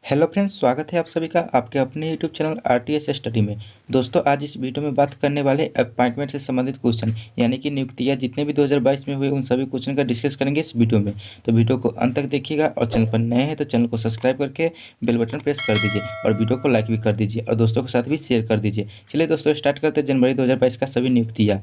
Hello friends, स्वागत है आप सभी का आपके अपने यूट्यूब चैनल आरटीएस स्टडी में। दोस्तों, आज इस वीडियो में बात करने वाले अपॉइंटमेंट से संबंधित क्वेश्चन यानी कि नियुक्तियां जितने भी 2022 में हुए उन सभी क्वेश्चन का डिस्कस करेंगे इस वीडियो में। तो वीडियो को अंत तक देखिएगा और चैनल पर नए हैं तो चैनल को सब्सक्राइब करके बेल बटन प्रेस कर दीजिए और वीडियो को लाइक भी कर दीजिए और दोस्तों के साथ भी शेयर कर दीजिए। चलिए दोस्तों, स्टार्ट करते हैं जनवरी 2022 का सभी नियुक्तियाँ।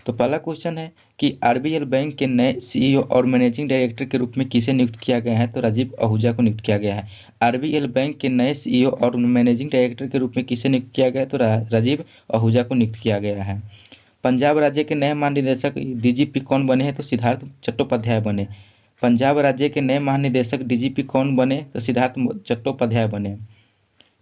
तो पहला क्वेश्चन है कि आरबीएल बैंक के नए सीईओ और मैनेजिंग डायरेक्टर के रूप में किसे नियुक्त किया गया है? तो राजीव आहूजा को नियुक्त किया गया है। आरबीएल बैंक के नए सीईओ और मैनेजिंग डायरेक्टर के रूप में किसे नियुक्त किया गया है? तो राजीव आहूजा को नियुक्त किया गया है। पंजाब राज्य के नए महानिदेशक डीजीपी कौन बने हैं? तो सिद्धार्थ चट्टोपाध्याय बने। पंजाब राज्य के नए महानिदेशक डीजीपी कौन बने? तो सिद्धार्थ चट्टोपाध्याय बने।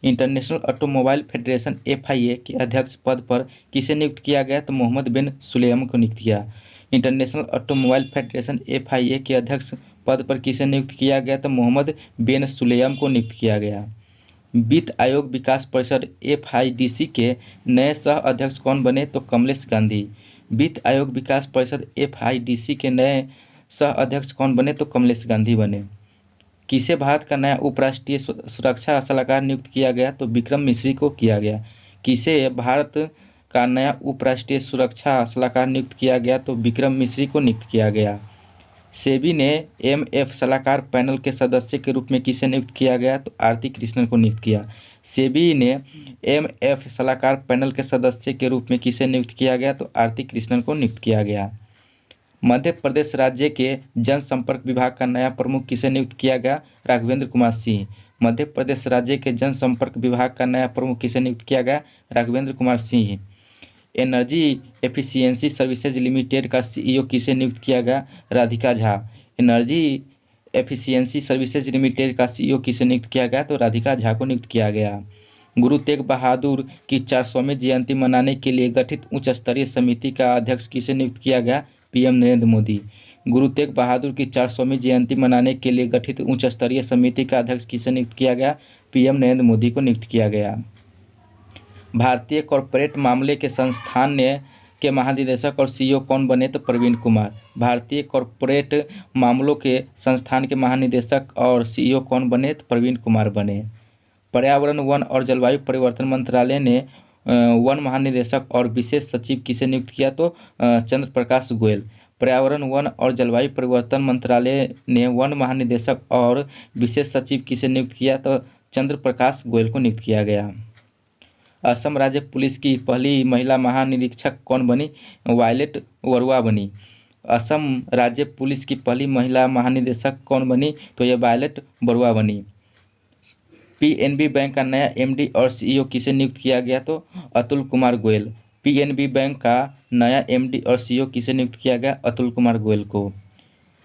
इंटरनेशनल ऑटोमोबाइल फेडरेशन एफआईए के अध्यक्ष पद पर किसे नियुक्त किया गया? तो मोहम्मद बिन सुलेम को नियुक्त किया। इंटरनेशनल ऑटोमोबाइल फेडरेशन एफआईए के अध्यक्ष पद पर किसे नियुक्त किया गया? तो मोहम्मद बिन सुलेम को नियुक्त किया गया। वित्त आयोग विकास परिषद एफआईडीसी के नए सह अध्यक्ष कौन बने? तो कमलेश गांधी। वित्त आयोग विकास परिषद एफआईडीसी के नए सह अध्यक्ष कौन बने? तो कमलेश गांधी बने। किसे भारत का नया उपराष्ट्रीय सुरक्षा सलाहकार नियुक्त किया गया? तो विक्रम मिश्री को किया गया। किसे भारत का नया उपराष्ट्रीय सुरक्षा सलाहकार नियुक्त किया गया? तो विक्रम मिश्री को नियुक्त किया गया। सेबी ने एमएफ सलाहकार पैनल के सदस्य के रूप में किसे नियुक्त किया गया? तो आरती कृष्णन को नियुक्त किया। सेबी ने एमएफ सलाहकार पैनल के सदस्य के रूप में किसे नियुक्त किया गया? तो आरती कृष्णन को नियुक्त किया गया। मध्य प्रदेश राज्य के जनसंपर्क विभाग का नया प्रमुख किसे नियुक्त किया गया? राघवेंद्र कुमार सिंह। मध्य प्रदेश राज्य के जनसंपर्क विभाग का नया प्रमुख किसे नियुक्त किया गया? Raghavendra Kumar Singh. Energy efficiency services limited का सीईओ किसे नियुक्त किया गया? Radhika Jha. Energy efficiency services limited का सीईओ किसे नियुक्त किया गया? तो राधिका झा को नियुक्त किया गया। गुरु तेग बहादुर की 400वीं जयंती मनाने के लिए गठित उच्च स्तरीय समिति का अध्यक्ष किसे नियुक्त किया गया? पीएम नरेंद्र मोदी। गुरु तेग बहादुर की 400वीं जयंती मनाने के लिए गठित उच्च स्तरीय समिति का अध्यक्ष किसे नियुक्त किया गया? पीएम नरेंद्र मोदी को नियुक्त किया गया। भारतीय कॉरपोरेट मामले के संस्थान के महानिदेशक और सीईओ कौन बने? तो प्रवीण कुमार। भारतीय कॉरपोरेट मामलों के संस्थान के महानिदेशक और सीईओ कौन बने? तो प्रवीण कुमार बने। पर्यावरण, वन और जलवायु परिवर्तन मंत्रालय ने वन महानिदेशक और विशेष सचिव किसे नियुक्त किया? तो चंद्र प्रकाश गोयल। पर्यावरण, वन और जलवायु परिवर्तन मंत्रालय ने वन महानिदेशक और विशेष सचिव किसे नियुक्त किया? तो चंद्र प्रकाश गोयल को नियुक्त किया गया। असम राज्य पुलिस की पहली महिला महानिरीक्षक कौन बनी? वायलेट बरुआ बनी। असम राज्य पुलिस की पहली महिला महानिदेशक कौन बनी? तो यह वायलेट बरुआ बनी। पीएनबी बैंक का नया एमडी और सीईओ किसे नियुक्त किया गया? तो अतुल कुमार गोयल। पीएनबी बैंक का नया एमडी और सीईओ किसे नियुक्त किया गया? अतुल कुमार गोयल को।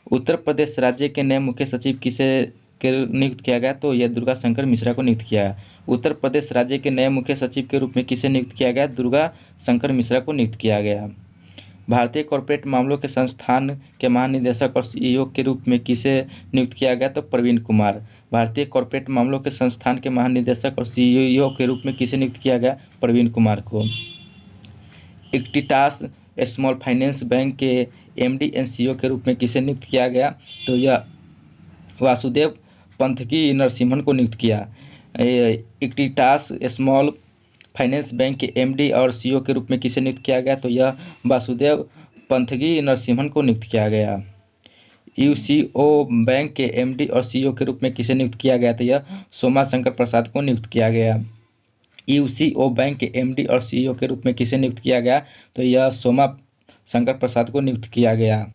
उत्तर प्रदेश राज्य के नए मुख्य सचिव किसे नियुक्त किया गया? तो यह दुर्गा शंकर मिश्रा को नियुक्त किया गया। उत्तर प्रदेश राज्य के नए मुख्य सचिव के रूप में किसे नियुक्त किया गया? दुर्गा शंकर मिश्रा को नियुक्त किया गया। भारतीय कॉरपोरेट मामलों के संस्थान के महानिदेशक और सीईओ के रूप में किसे नियुक्त किया गया? तो प्रवीण कुमार। भारतीय कॉरपोरेट मामलों के संस्थान के महानिदेशक और सीईओ के रूप में किसे नियुक्त किया गया? प्रवीण कुमार को। इक्विटास स्मॉल फाइनेंस बैंक के एमडी एंड सीईओ के रूप में किसे नियुक्त किया गया? तो यह वासुदेव पंथकी नरसिम्हन को नियुक्त किया। इक्विटास स्मॉल फाइनेंस बैंक के एमडी और सीईओ के रूप में किसे नियुक्त किया गया? तो यह वासुदेव पंथगी नरसिम्हन को नियुक्त किया गया। यूसीओ बैंक के एमडी और सीईओ के रूप में किसे नियुक्त किया गया? तो यह सोमा शंकर प्रसाद को नियुक्त किया गया। यूसीओ बैंक के एमडी और सीईओ के रूप में किसे नियुक्त किया गया? तो यह सोमा शंकर प्रसाद को नियुक्त किया गया।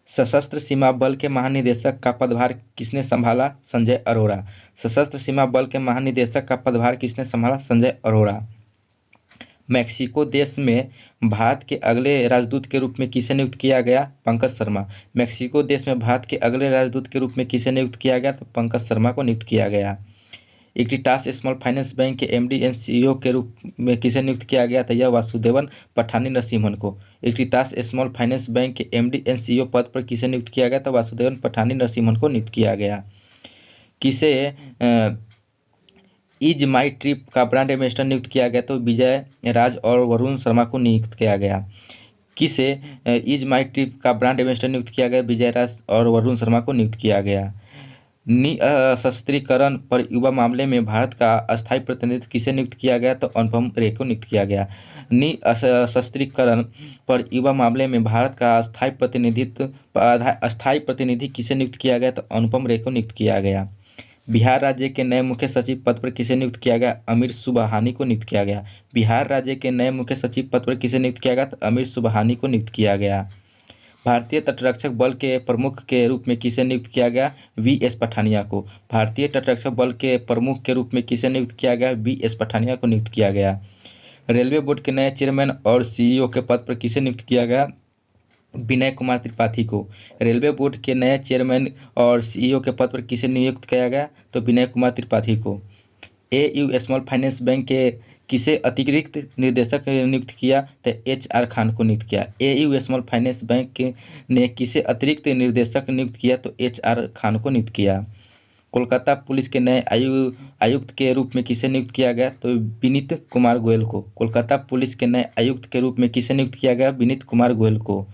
सशस्त्र सीमा बल के महानिदेशक का पदभार किसने संभाला? संजय अरोड़ा। सशस्त्र सीमा बल के महानिदेशक का पदभार किसने संभाला? संजय अरोड़ा। मैक्सिको देश में भारत के अगले राजदूत के रूप में किसे नियुक्त किया गया? पंकज शर्मा। मैक्सिको देश में भारत के अगले राजदूत के रूप में किसे नियुक्त किया गया? तो पंकज शर्मा को नियुक्त किया गया। इक्विटास स्मॉल फाइनेंस बैंक के एमडी एंड सीईओ के रूप में किसे नियुक्त किया गया? तो यह वासुदेवन पठानी नरसिम्हन को। इक्विटास स्मॉल फाइनेंस बैंक के एमडी एंड सीईओ पद पर किसे नियुक्त किया गया? तो वासुदेवन पठानी नरसिम्हन को नियुक्त किया गया। किसे इज माई ट्रिप का ब्रांड एम्बेसडर नियुक्त किया गया? तो विजय राज और वरुण शर्मा को नियुक्त किया गया। किसे इज माई ट्रिप का ब्रांड एम्बेसडर नियुक्त किया गया? विजय राज और वरुण शर्मा को नियुक्त किया गया। निःशस्त्रीकरण पर युवा मामले में भारत का अस्थायी प्रतिनिधित्व किसे नियुक्त किया गया? तो अनुपम रे को नियुक्त किया गया। निःशस्त्रीकरण पर युवा मामले में भारत का अस्थायी प्रतिनिधि किसे नियुक्त किया गया? तो अनुपम रे को नियुक्त किया गया। बिहार राज्य के नए मुख्य सचिव पद पर किसे नियुक्त किया गया? अमीर सुबहानी को नियुक्त किया गया। बिहार राज्य के नए मुख्य सचिव पद पर किसे नियुक्त किया गया? तो अमीर सुबहानी को नियुक्त किया गया। भारतीय तटरक्षक बल के प्रमुख के रूप में किसे नियुक्त किया गया? वी.एस. पठानिया को। भारतीय तटरक्षक बल के प्रमुख के रूप में किसे नियुक्त किया गया? वी.एस. पठानिया को नियुक्त किया गया। रेलवे बोर्ड के नए चेयरमैन और सीईओ के पद पर किसे नियुक्त किया गया? विनय कुमार त्रिपाठी को। रेलवे बोर्ड के नए चेयरमैन और सीईओ के पद पर किसे नियुक्त किया गया? तो विनय कुमार त्रिपाठी को। एयू स्मॉल फाइनेंस बैंक के किसे अतिरिक्त निर्देशक नियुक्त किया? तो HR खान को नियुक्त किया। एयू स्मॉल फाइनेंस बैंक ने किसे अतिरिक्त निर्देशक नियुक्त किया? तो HR खान को नियुक्त किया। कोलकाता पुलिस के नए आयुक्त के रूप में किसे नियुक्त किया गया? तो विनीत कुमार गोयल को। कोलकाता पुलिस के नए आयुक्त के रूप में किसे नियुक्त किया गया? विनीत कुमार गोयल को।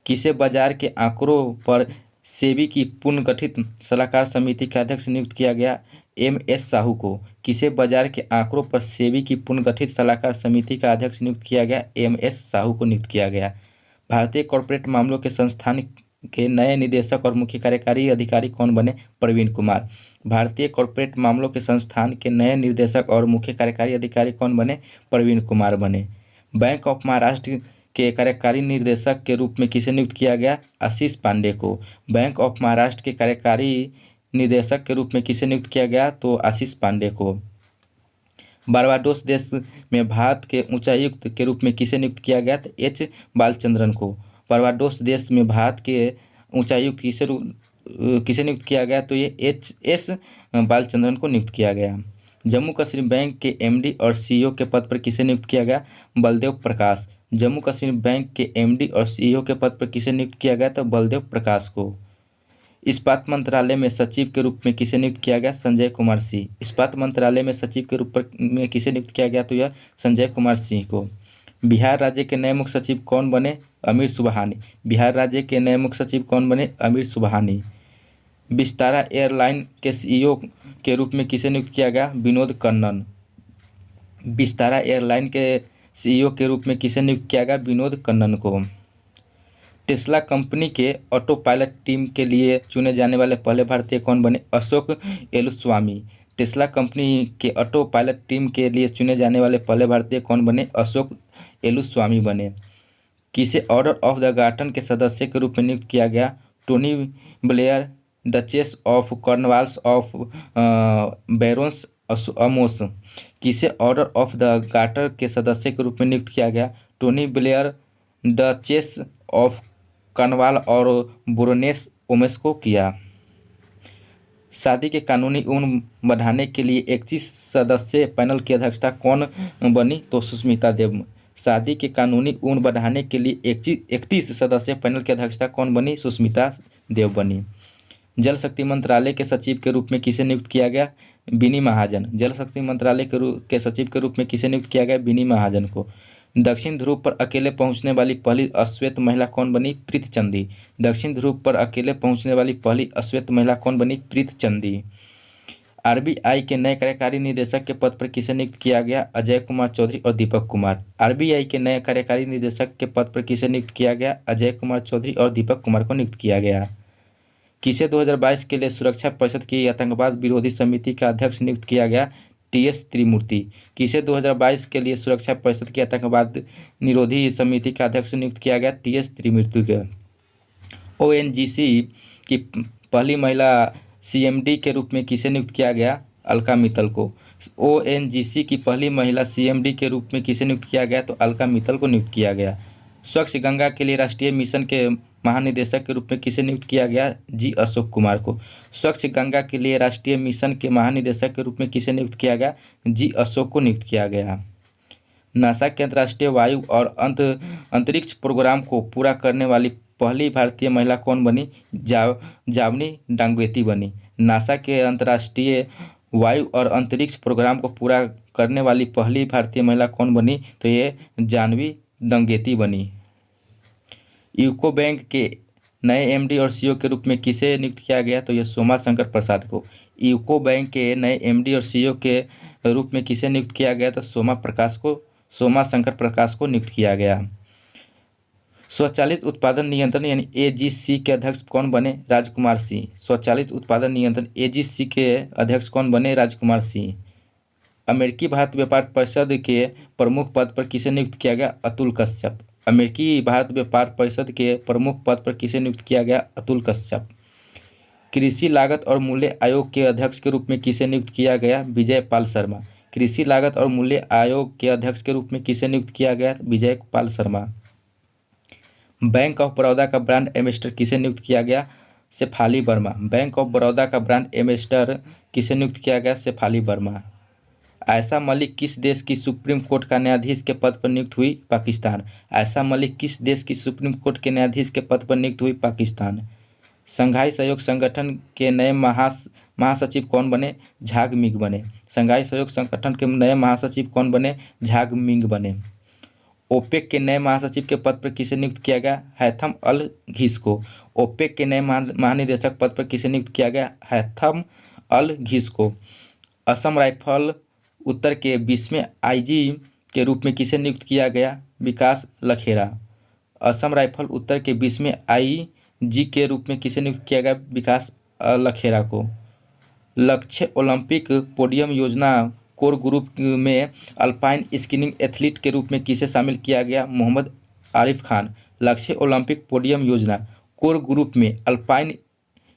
किसे बाजार के आंकड़ों पर सेबी की पुनर्गठित सलाहकार समिति का अध्यक्ष नियुक्त किया गया? MS साहू को। किसे बाजार के आंकड़ों पर सेबी की पुनर्गठित सलाहकार समिति का अध्यक्ष नियुक्त किया गया? MS साहू को नियुक्त किया गया। भारतीय कॉर्पोरेट मामलों के संस्थान के नए निदेशक और मुख्य कार्यकारी अधिकारी कौन बने? प्रवीण कुमार। भारतीय कॉर्पोरेट मामलों के संस्थान के नए निर्देशक और मुख्य कार्यकारी अधिकारी कौन बने? प्रवीण कुमार बने। बैंक ऑफ महाराष्ट्र के कार्यकारी निर्देशक के रूप में किसे नियुक्त किया गया? आशीष पांडे को। बैंक ऑफ महाराष्ट्र के कार्यकारी निदेशक के रूप में किसे नियुक्त किया गया? तो आशीष पांडे को। बारबाडोस देश में भारत के उच्चायुक्त के रूप में किसे नियुक्त किया गया? तो H बालचंद्रन को। बारबाडोस देश में भारत के उच्चायुक्त किसे नियुक्त किया गया? तो ये HS बालचंद्रन को नियुक्त किया गया। जम्मू कश्मीर बैंक के MD और CEO के पद पर किसे नियुक्त किया गया? बलदेव प्रकाश। जम्मू कश्मीर बैंक के MD और CEO के पद पर किसे नियुक्त किया गया? तो बलदेव प्रकाश को। इस्पात मंत्रालय में सचिव के रूप में किसे नियुक्त किया गया? संजय कुमार सिंह। इस्पात मंत्रालय में सचिव के रूप में किसे नियुक्त किया गया? तो यह संजय कुमार सिंह को। बिहार राज्य के नए मुख्य सचिव कौन बने? अमीर सुबहानी। बिहार राज्य के नए मुख्य सचिव कौन बने? अमीर सुबहानी। विस्तारा एयरलाइन के CEO के रूप में किसे नियुक्त किया गया? विनोद कन्नन। विस्तारा एयरलाइन के CEO के रूप में किसे नियुक्त किया गया? विनोद कन्नन को। टेस्ला कंपनी के ऑटो पायलट टीम के लिए चुने जाने वाले पहले भारतीय कौन बने? अशोक येलुस्वामी। टेस्ला कंपनी के ऑटो पायलट टीम के लिए चुने जाने वाले पहले भारतीय कौन बने? अशोक येलुस्वामी बने। किसे ऑर्डर ऑफ द गार्टर के सदस्य के रूप में नियुक्त किया गया? Tony Blair, Duchess of Cornwalls of Baroness Amos. किसे ऑर्डर ऑफ द गार्टर के सदस्य के रूप में नियुक्त किया गया? Tony Blair, Duchess of Cornwall और बोरोनेस ओमेस को किया। शादी के कानूनी उम्र बढ़ाने के लिए 31 सदस्यीय पैनल की अध्यक्षता कौन बनी? तो सुष्मिता देव। शादी के कानूनी उम्र बढ़ाने के लिए 31 सदस्यीय पैनल की अध्यक्षता कौन बनी? सुष्मिता देव बनी। जल शक्ति मंत्रालय के सचिव के रूप में किसे नियुक्त किया गया? बिनी महाजन। जल शक्ति मंत्रालय के सचिव के रूप में किसे नियुक्त किया गया? बिनी महाजन को। दक्षिण ध्रुव पर अकेले पहुंचने वाली पहली अश्वेत महिला कौन बनी? प्रीत चंदी। दक्षिण ध्रुव पर अकेले पहुंचने वाली पहली अश्वेत महिला कौन बनी? प्रीत चंदी। RBI के नए कार्यकारी निदेशक के पद पर किसे नियुक्त किया गया? अजय कुमार चौधरी और दीपक कुमार। RBI के नए कार्यकारी निदेशक के पद पर किसे नियुक्त किया गया? अजय कुमार चौधरी और दीपक कुमार को नियुक्त किया गया। किसे 2022 के लिए सुरक्षा परिषद की आतंकवाद विरोधी समिति का अध्यक्ष नियुक्त किया गया? TS त्रिमूर्ति। किसे 2022 के लिए सुरक्षा परिषद की आतंकवाद निरोधी समिति का अध्यक्ष नियुक्त किया गया? TS त्रिमूर्ति को। ONGC की पहली महिला CMD के रूप में किसे नियुक्त किया गया? अलका मित्तल को। ONGC की पहली महिला CMD के रूप में किसे नियुक्त किया गया? तो अलका मित्तल को नियुक्त किया गया। स्वच्छ गंगा के लिए राष्ट्रीय मिशन के महानिदेशक के रूप में किसे नियुक्त किया गया? G अशोक कुमार को। स्वच्छ गंगा के लिए राष्ट्रीय मिशन के महानिदेशक के रूप में किसे नियुक्त किया गया? G अशोक को नियुक्त किया गया। नासा के अंतर्राष्ट्रीय वायु और अंतरिक्ष प्रोग्राम को पूरा करने वाली पहली भारतीय महिला कौन बनी? जावनी डांगेती बनी। नासा के अंतर्राष्ट्रीय वायु और अंतरिक्ष प्रोग्राम को पूरा करने वाली पहली भारतीय महिला कौन बनी? तो ये जानवी डंगेती बनी। यूको बैंक के नए एमडी और सीईओ के रूप में किसे नियुक्त किया गया? तो यह सोमा शंकर प्रसाद को। यूको बैंक के नए एमडी और सीईओ के रूप में किसे नियुक्त किया गया? तो सोमा शंकर प्रकाश को नियुक्त किया गया। स्वचालित उत्पादन नियंत्रण यानी एजीसी के अध्यक्ष कौन बने? राजकुमार सिंह। स्वचालित उत्पादन नियंत्रण एजीसी के अध्यक्ष कौन बने? राजकुमार सिंह। अमेरिकी भारत व्यापार परिषद के प्रमुख पद पर किसे नियुक्त किया गया? अतुल कश्यप। अमेरिकी भारत व्यापार परिषद के प्रमुख पद पर किसे नियुक्त किया गया? अतुल कश्यप। कृषि लागत और मूल्य आयोग के अध्यक्ष के रूप में किसे नियुक्त किया गया? विजय पाल शर्मा। कृषि लागत और मूल्य आयोग के अध्यक्ष के रूप में किसे नियुक्त किया गया? विजय पाल शर्मा। बैंक ऑफ बड़ौदा का ब्रांड एम्बेसडर किसे नियुक्त किया गया? शेफाली वर्मा। बैंक ऑफ बड़ौदा का ब्रांड एम्बेसडर किसे नियुक्त किया गया? शेफाली वर्मा। आयशा मलिक किस देश की सुप्रीम कोर्ट का न्यायाधीश के पद पर नियुक्त हुई? पाकिस्तान। आयशा मलिक किस देश की सुप्रीम कोर्ट के न्यायाधीश के पद पर नियुक्त हुई? पाकिस्तान। संघाई सहयोग संगठन के नए महासचिव कौन बने? झाग मिंग बने। संघाई सहयोग संगठन के नए महासचिव कौन बने? झाग मिंग बने। ओपेक के नए महासचिव के पद पर किसे नियुक्त किया गया? हैथम अल घिस को। ओपेक के नए महानिदेशक पद पर किसे नियुक्त किया गया? हैथम अल घिस को। असम राइफल उत्तर के 20वें आईजी के रूप में किसे नियुक्त किया गया? विकास लखेरा। असम राइफल उत्तर के 20वें आईजी के रूप में किसे नियुक्त किया गया? विकास लखेरा को। लक्ष्य ओलंपिक पोडियम योजना कोर ग्रुप में अल्पाइन स्कीइंग एथलीट के रूप में किसे शामिल किया गया? मोहम्मद आरिफ खान। लक्ष्य ओलंपिक पोडियम योजना कोर ग्रुप में अल्पाइन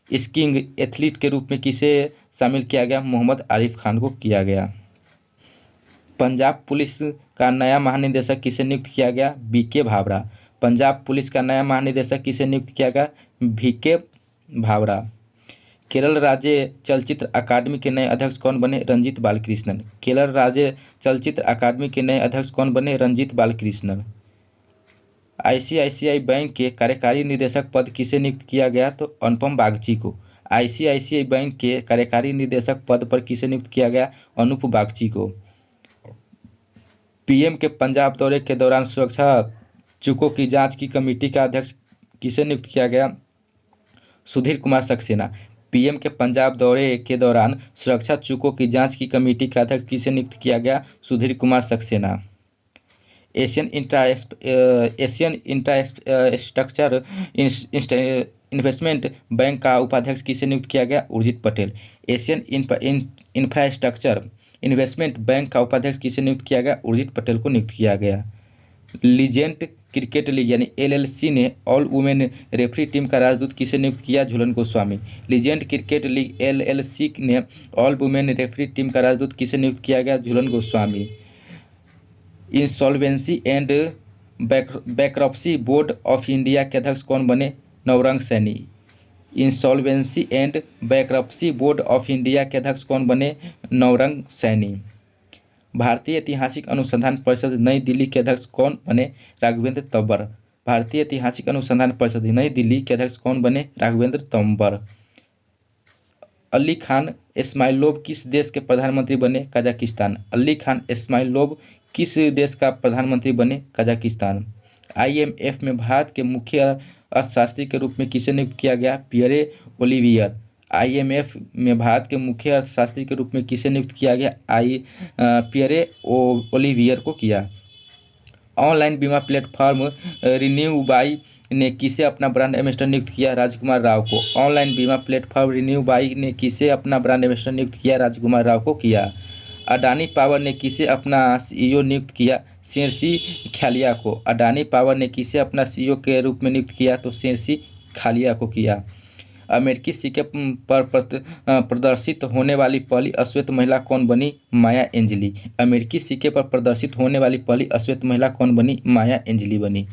स्कीइंग एथलीट के रूप में किसे शामिल किया गया? मोहम्मद आरिफ खान को किया गया। पंजाब पुलिस का नया महानिदेशक किसे नियुक्त किया गया? बीके भावरा। पंजाब पुलिस का नया महानिदेशक किसे नियुक्त किया गया? बीके भावरा। केरल राज्य चलचित्र अकादमी के नए अध्यक्ष कौन बने? रंजीत बालकृष्णन। केरल राज्य चलचित्र अकादमी के नए अध्यक्ष कौन बने? रंजीत बालकृष्णन। आईसीआईसीआई बैंक के कार्यकारी निदेशक पद किसे नियुक्त किया गया? तो अनुपम बागची को। आईसीआईसीआई बैंक के कार्यकारी निदेशक पद पर किसे नियुक्त किया गया? अनूप बागची को। पीएम के पंजाब दौरे के दौरान सुरक्षा चूकों की जांच की कमेटी का अध्यक्ष किसे नियुक्त किया गया? सुधीर कुमार सक्सेना। पीएम के पंजाब दौरे के दौरान सुरक्षा चूकों की जांच की कमेटी का अध्यक्ष किसे नियुक्त किया गया? Sudhir Kumar Saxena. Asian infrastructure investment bank का उपाध्यक्ष किसे नियुक्त किया गया? Urjit Patel. Asian infrastructure investment bank का उपाध्यक्ष किसे नियुक्त किया गया? उर्जित पटेल को नियुक्त किया गया। लीजेंड क्रिकेट लीग यानी एलएलसी ने ऑल वुमेन रेफरी टीम का राजदूत किसे नियुक्त किया? Jhulan Goswami. Legend Cricket League LLC ने ऑल वुमेन रेफरी टीम का राजदूत किसे नियुक्त किया गया? Jhulan Goswami. Insolvency and Bankruptcy Board of India के अध्यक्ष कौन बने? Navrang Saini. Insolvency and Bankruptcy Board of India के अध्यक्ष कौन बने? नवरंग सैनी। भारतीय ऐतिहासिक अनुसंधान परिषद नई दिल्ली के अध्यक्ष कौन बने? राघवेंद्र तंवर। भारतीय ऐतिहासिक अनुसंधान परिषद नई दिल्ली के अध्यक्ष कौन बने? राघवेंद्र तंवर। अली खान इस्माइलोव किस देश के प्रधानमंत्री बने? कजाकिस्तान। अली खान इस्माइलोव किस देश का प्रधानमंत्री बने? कजाकिस्तान। आईएमएफ में भारत के मुख्य अर्थशास्त्री के रूप में किसे नियुक्त किया गया? Pierre Olivier. आईएमएफ में भारत के मुख्य अर्थशास्त्री के रूप में किसे नियुक्त किया गया? पियरे ओलिवियर को किया। ऑनलाइन बीमा प्लेटफॉर्म रिन्यू बाई ने किसे अपना ब्रांड एम्बेसडर नियुक्त किया? राजकुमार राव को। ऑनलाइन बीमा प्लेटफॉर्म रिन्यू बाई ने किसे अपना ब्रांड एम्बेसडर नियुक्त किया? राजकुमार राव को किया। अडानी पावर ने किसे अपना सीईओ नियुक्त किया? शेरसी खालिया को। अडानी पावर ने किसे अपना सीईओ के रूप में नियुक्त किया? तो शेरसी खालिया को किया। अमेरिकी सिक्के पर प्रदर्शित होने वाली पहली अश्वेत महिला कौन बनी? माया एंजली। अमेरिकी सिक्के पर प्रदर्शित होने वाली पहली अश्वेत महिला कौन बनी? माया एंजली बनी।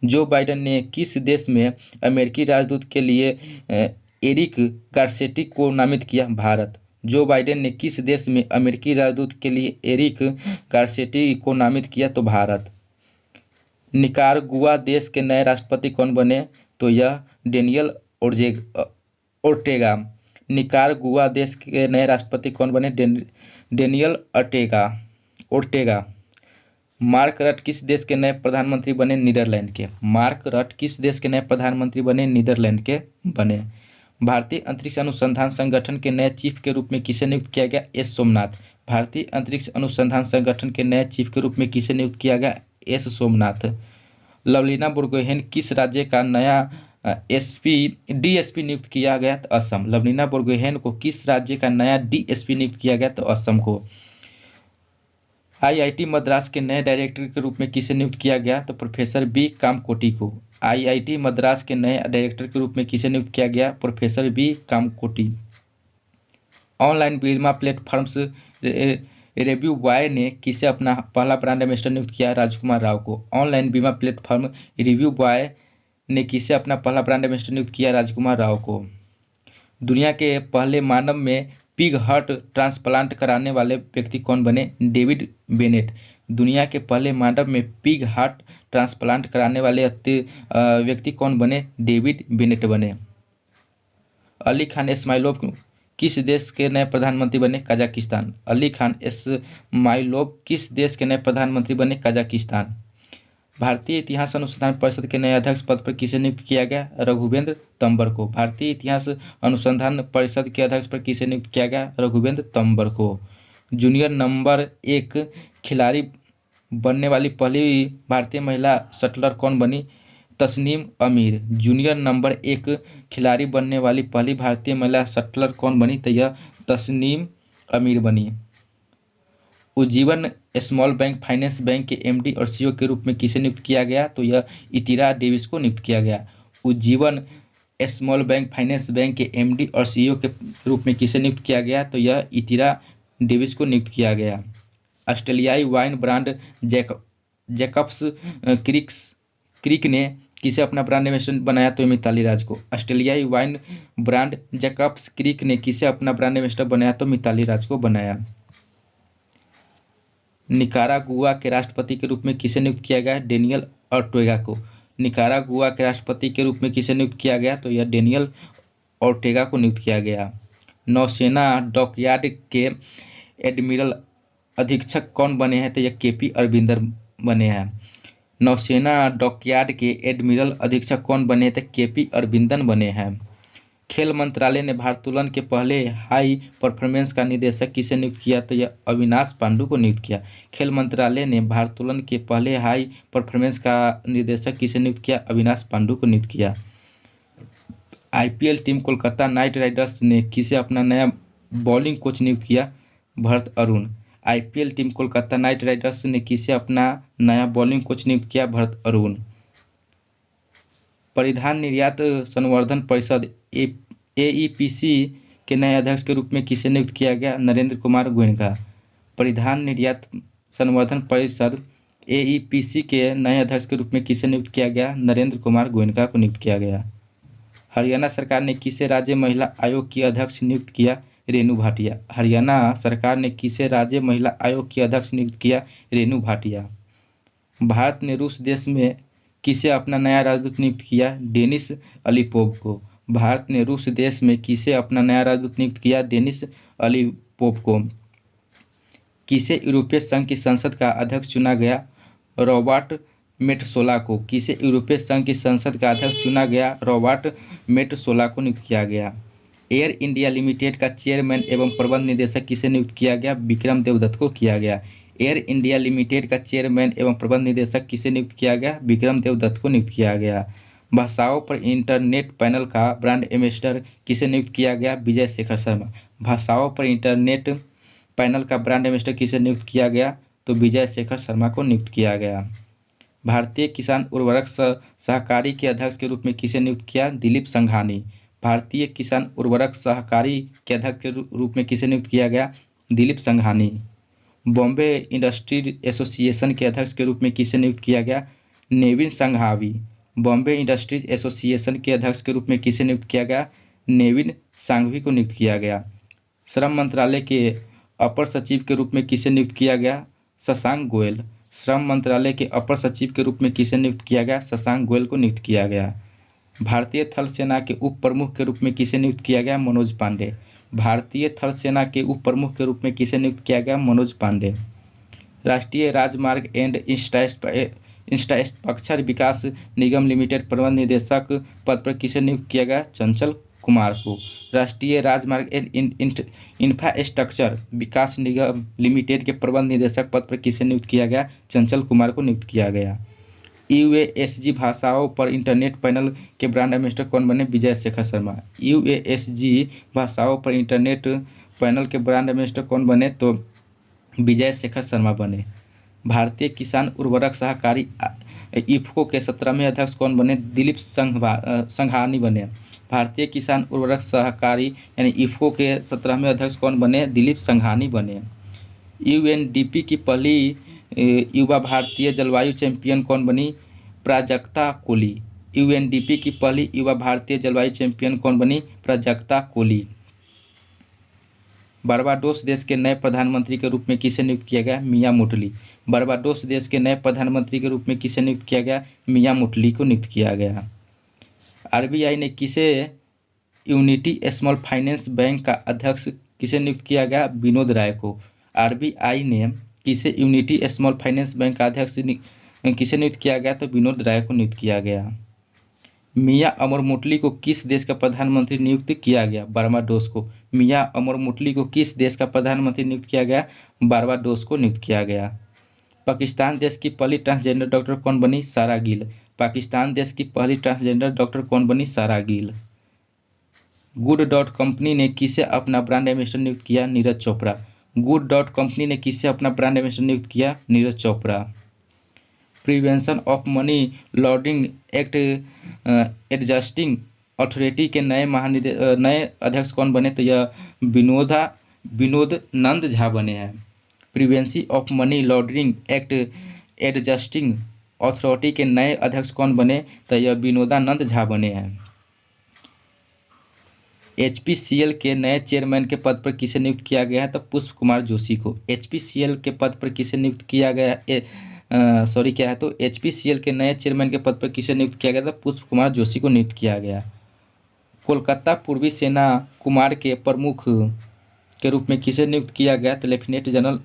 जो बाइडेन ने किस देश में अमेरिकी राजदूत के लिए एरिक गारसेटी को नामित किया? भारत। जो बाइडेन ने किस देश में अमेरिकी राजदूत के लिए एरिक गारसेटी को नामित किया? तो भारत। निकारागुआ देश के नए राष्ट्रपति कौन बने? तो यह डेनियल ओर्टेगा। निकारागुआ देश के नए राष्ट्रपति कौन बने? Daniel Ortega. मार्क रट किस देश के नए प्रधानमंत्री बने? नीदरलैंड के। मार्क रट किस देश के नए प्रधानमंत्री बने? नीदरलैंड के बने। भारतीय अंतरिक्ष अनुसंधान संगठन के नए चीफ के रूप में किसे नियुक्त किया गया? एस सोमनाथ। भारतीय अंतरिक्ष अनुसंधान संगठन के नए चीफ के रूप में किसे नियुक्त किया गया? एस सोमनाथ। लवलीना बोरगोहेन किस राज्य का नया डीएसपी नियुक्त किया गया? तो असम। लवलीना बोरगोहेन को किस राज्य का नया डीएसपी नियुक्त किया गया? तो असम को। आईआईटी मद्रास के नए डायरेक्टर के रूप में किसे नियुक्त किया गया? तो प्रोफेसर बी कामकोटी को। आईआईटी मद्रास के नए डायरेक्टर के रूप में किसे नियुक्त किया गया? Professor B Kamakoti. ऑनलाइन बीमा प्लेटफॉर्म्स रिव्यू बॉय ने किसे अपना पहला ब्रांड एम्बेसडर नियुक्त किया? राजकुमार राव को। ऑनलाइन बीमा प्लेटफॉर्म रिव्यू बॉय ने किसे अपना पहला ब्रांड एम्बेसडर नियुक्त किया? राजकुमार राव को। दुनिया के पहले मानव में पिग हार्ट ट्रांसप्लांट कराने वाले व्यक्ति कौन बने? David Bennett. दुनिया के पहले मानव में पिग हार्ट ट्रांसप्लांट कराने वाले व्यक्ति कौन बने? डेविड बेनेट बने। अली खान इस्माइलोव किस देश के नए प्रधानमंत्री बने? कजाकिस्तान। अली खान इस्माइलोव किस देश के नए प्रधानमंत्री बने? कजाकिस्तान। भारतीय इतिहास अनुसंधान परिषद के नए अध्यक्ष पद पर किसे नियुक्त किया गया? रघुवेंद्र तंवर को। भारतीय इतिहास अनुसंधान परिषद के अध्यक्ष पर किसे नियुक्त किया गया? रघुवेंद्र तंवर को। जूनियर नंबर 1 खिलाड़ी बनने वाली पहली भारतीय महिला शटलर कौन बनी? तस्नीम अमीर। जूनियर नंबर 1 खिलाड़ी बनने वाली पहली भारतीय महिला शटलर कौन बनी? तो यह तस्नीम अमीर बनी। Ujjivan small bank finance bank के एमडी और सीईओ के रूप में किसे नियुक्त किया गया? तो यह इतिरा डेविस को नियुक्त किया गया। Ujjivan small bank finance bank के एमडी और सीईओ के रूप में किसे नियुक्त किया गया? तो यह इतिरा डेविस को नियुक्त किया गया। ऑस्ट्रेलियाई वाइन ब्रांड जैकब्स क्रिक ने किसे अपना ब्रांड एम्बेसडर बनाया? तो मिताली राज को। ऑस्ट्रेलियाई वाइन ब्रांड जैकब्स क्रिक ने किसे अपना ब्रांड एम्बेसडर बनाया? तो मिताली राज को बनाया। निकारागुआ के राष्ट्रपति के रूप में किसे नियुक्त किया गया? डेनियल ऑर्टेगा को। निकारागुआ के राष्ट्रपति के रूप में किसे नियुक्त किया गया? तो यह डेनियल ऑर्टेगा को नियुक्त किया गया। नौसेना डॉकयार्ड के एडमिरल अधीक्षक कौन बने हैं? तो यह केपी अरविंदर बने हैं। नौसेना डॉकयार्ड के एडमिरल अधीक्षक कौन बने हैं? तो केपी अरविंदन बने हैं। खेल मंत्रालय ने भारोत्तोलन के पहले हाई परफॉर्मेंस का निदेशक किसे नियुक्त किया? तो यह अविनाश पांडु को नियुक्त किया। खेल मंत्रालय ने भारोत्तोलन के पहले हाई परफॉर्मेंस का निदेशक किसे नियुक्त किया? अविनाश पांडु को नियुक्त किया। IPL team Kolkata night Riders ने किसे अपना नया बॉलिंग कोच नियुक्त किया? Bharat Arun. IPL team Kolkata night Riders ने किसे अपना नया बॉलिंग कोच नियुक्त किया? भरत अरुण। परिधान निर्यात संवर्धन परिषद एईपीसी के नए अध्यक्ष के रूप में किसे नियुक्त किया गया? नरेंद्र कुमार गोयनका। परिधान निर्यात संवर्धन परिषद एईपीसी के नए अध्यक्ष के रूप में किसे नियुक्त किया गया? नरेंद्र कुमार गोयनका को नियुक्त किया गया। हरियाणा सरकार ने किसे राज्य महिला आयोग की अध्यक्ष नियुक्त किया? रेणु भाटिया। हरियाणा सरकार ने किसे राज्य महिला आयोग की अध्यक्ष नियुक्त किया? रेणु भाटिया। भारत ने रूस देश में किसे अपना नया राजदूत नियुक्त किया? डेनिस अलीपोव को। भारत ने रूस देश में किसे अपना नया राजदूत नियुक्त किया? डेनिस अलीपोव को। किसे यूरोपीय संघ की संसद का अध्यक्ष चुना गया? रॉबर्ट मेटसोला को। किसे यूरोपीय संघ की संसद का अध्यक्ष चुना गया? रॉबर्ट मेटसोला को नियुक्त किया गया। एयर इंडिया लिमिटेड का चेयरमैन एवं प्रबंध निदेशक किसे नियुक्त किया गया? विक्रम देवदत्त को किया गया। एयर इंडिया लिमिटेड का चेयरमैन एवं प्रबंध निदेशक किसे नियुक्त किया गया? विक्रम देवदत्त को नियुक्त किया गया। भाषाओं पर इंटरनेट पैनल का ब्रांड एम्बेसडर किसे नियुक्त किया गया? विजय शेखर शर्मा। भाषाओं पर इंटरनेट पैनल का ब्रांड एम्बेसडर किसे नियुक्त किया गया? तो विजय शेखर शर्मा को नियुक्त किया गया। भारतीय किसान उर्वरक सहकारी के अध्यक्ष के रूप में किसे नियुक्त किया? दिलीप संघानी। भारतीय किसान उर्वरक सहकारी के अध्यक्ष के रूप में किसे नियुक्त किया गया? दिलीप संघानी। बॉम्बे इंडस्ट्री एसोसिएशन के अध्यक्ष के रूप में किसे नियुक्त किया गया? नेविन संघावी। बॉम्बे इंडस्ट्रीज एसोसिएशन के अध्यक्ष के रूप में किसे नियुक्त किया गया? नेविन सांघवी को नियुक्त किया गया। श्रम मंत्रालय के अपर सचिव के रूप में किसे नियुक्त किया गया? शशांक गोयल। श्रम मंत्रालय के अपर सचिव के रूप में किसे नियुक्त किया गया? शशांक गोयल को नियुक्त किया गया। भारतीय थल सेना के उप प्रमुख के रूप में किसे नियुक्त किया गया? मनोज पांडे। भारतीय थल सेना के उप प्रमुख के रूप में किसे नियुक्त किया गया? मनोज पांडे। राष्ट्रीय राजमार्ग and infrastructure Vikas Nigam limited प्रबंध निदेशक पद पर किसे नियुक्त किया गया? चंचल कुमार को। राष्ट्रीय राजमार्ग and infrastructure Vikas Nigam limited के प्रबंध निदेशक पद पर किसे नियुक्त किया गया? चंचल कुमार को नियुक्त किया गया। यूएसजी भाषाओं पर इंटरनेट पैनल के ब्रांड एम्बेसडर कौन बने? विजय शेखर शर्मा। यूएसजी भाषाओं पर इंटरनेट पैनल के ब्रांड एम्बेसडर कौन बने? तो विजय शेखर शर्मा बने। भारतीय किसान उर्वरक सहकारी इफ्को के 17वें अध्यक्ष कौन बने? दिलीप संघानी बने। भारतीय किसान उर्वरक सहकारी यानी इफ्को के 17वें अध्यक्ष कौन बने? दिलीप संघानी बने। यूएनडीपी की पहली युवा भारतीय जलवायु चैंपियन कौन बनी? प्राजक्ता कोली। यूएनडीपी की पहली युवा भारतीय जलवायु चैंपियन कौन बनी? प्राजक्ता कोली। बारबाडोस देश के नए प्रधानमंत्री के रूप में किसे नियुक्त किया गया? मियां मोटली। बारबाडोस देश के नए प्रधानमंत्री के रूप में किसे नियुक्त किया गया? मियां मोटली को नियुक्त किया गया। आरबीआई ने किसे यूनिटी स्मॉल फाइनेंस बैंक का अध्यक्ष किसे नियुक्त किया गया? विनोद राय को। आरबीआई ने किसे यूनिटी स्मॉल फाइनेंस बैंक का अध्यक्ष किसे नियुक्त किया गया? तो विनोद राय को नियुक्त किया गया। मियां अमर मोटली को किस देश का प्रधानमंत्री नियुक्त किया गया? बारबाडोस को। मियां अमर मोटली को किस देश का प्रधानमंत्री नियुक्त किया गया? बारबाडोस को नियुक्त किया गया। पाकिस्तान देश की पहली ट्रांसजेंडर डॉक्टर कौन बनी? सारा गिल। पाकिस्तान देश की पहली ट्रांसजेंडर डॉक्टर कौन बनी? सारा गिल। गुड डॉट कंपनी ने किसे अपना ब्रांड एम्बेसडर नियुक्त किया? Neeraj Chopra. Good dot company ने किसे अपना ब्रांड एम्बेसडर नियुक्त किया? Neeraj Chopra. Prevention of money laundering act adjusting authority के नए अध्यक्ष कौन बने? तो यह विनोद नंद झा बने हैं। Prevention of money laundering act adjusting authority के नए अध्यक्ष कौन बने? तो यह विनोदानंद झा बने हैं। एचपीसीएल के नए चेयरमैन के पद पर किसे नियुक्त किया गया है? तो पुष्प कुमार जोशी को। एचपीसीएल के पद पर किसे नियुक्त किया गया है? तो एचपीसीएल के नए चेयरमैन के पद पर किसे नियुक्त किया गया था? पुष्प कुमार जोशी को नियुक्त किया गया। कोलकाता पूर्वी सेना कुमार के प्रमुख के रूप में किसे नियुक्त किया गया? तो लेफ्टिनेंट जनरल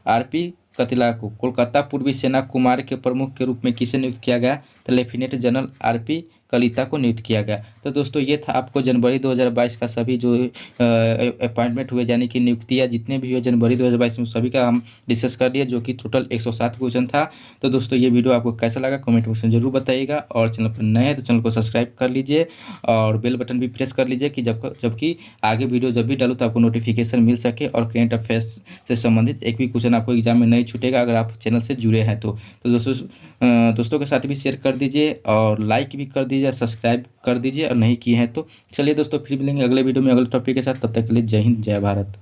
आरपी कतिला को। कोलकाता पूर्वी सेना कुमार के प्रमुख के रूप में किसे नियुक्त किया गया? तो लेफ्टिनेंट जनरल आरपी कलिता को नियुक्त किया गया। तो दोस्तों ये था आपको जनवरी 2022 का सभी जो अपॉइंटमेंट हुए यानी कि नियुक्तियाँ जितने भी हुए जनवरी 2022 में सभी का हम डिस्कस कर दिए, जो कि टोटल 107 क्वेश्चन था। तो दोस्तों ये वीडियो आपको कैसा लगा कमेंट बॉक्स में जरूर बताइएगा, और चैनल पर नए हैं तो चैनल को सब्सक्राइब कर लीजिए और बेल बटन भी प्रेस कर लीजिए कि जबकि आगे वीडियो जब भी डालूँ तो आपको नोटिफिकेशन मिल सके और करेंट अफेयर्स से संबंधित एक भी क्वेश्चन आपको एग्जाम में नहीं छूटेगा अगर आप चैनल से जुड़े हैं तो दोस्तों के साथ भी शेयर कर दीजिए और लाइक भी कर दीजिए, सब्सक्राइब कर दीजिए और नहीं किए हैं तो। चलिए दोस्तों फिर मिलेंगे अगले वीडियो में अगले टॉपिक के साथ, तब तक के लिए जय हिंद जय भारत।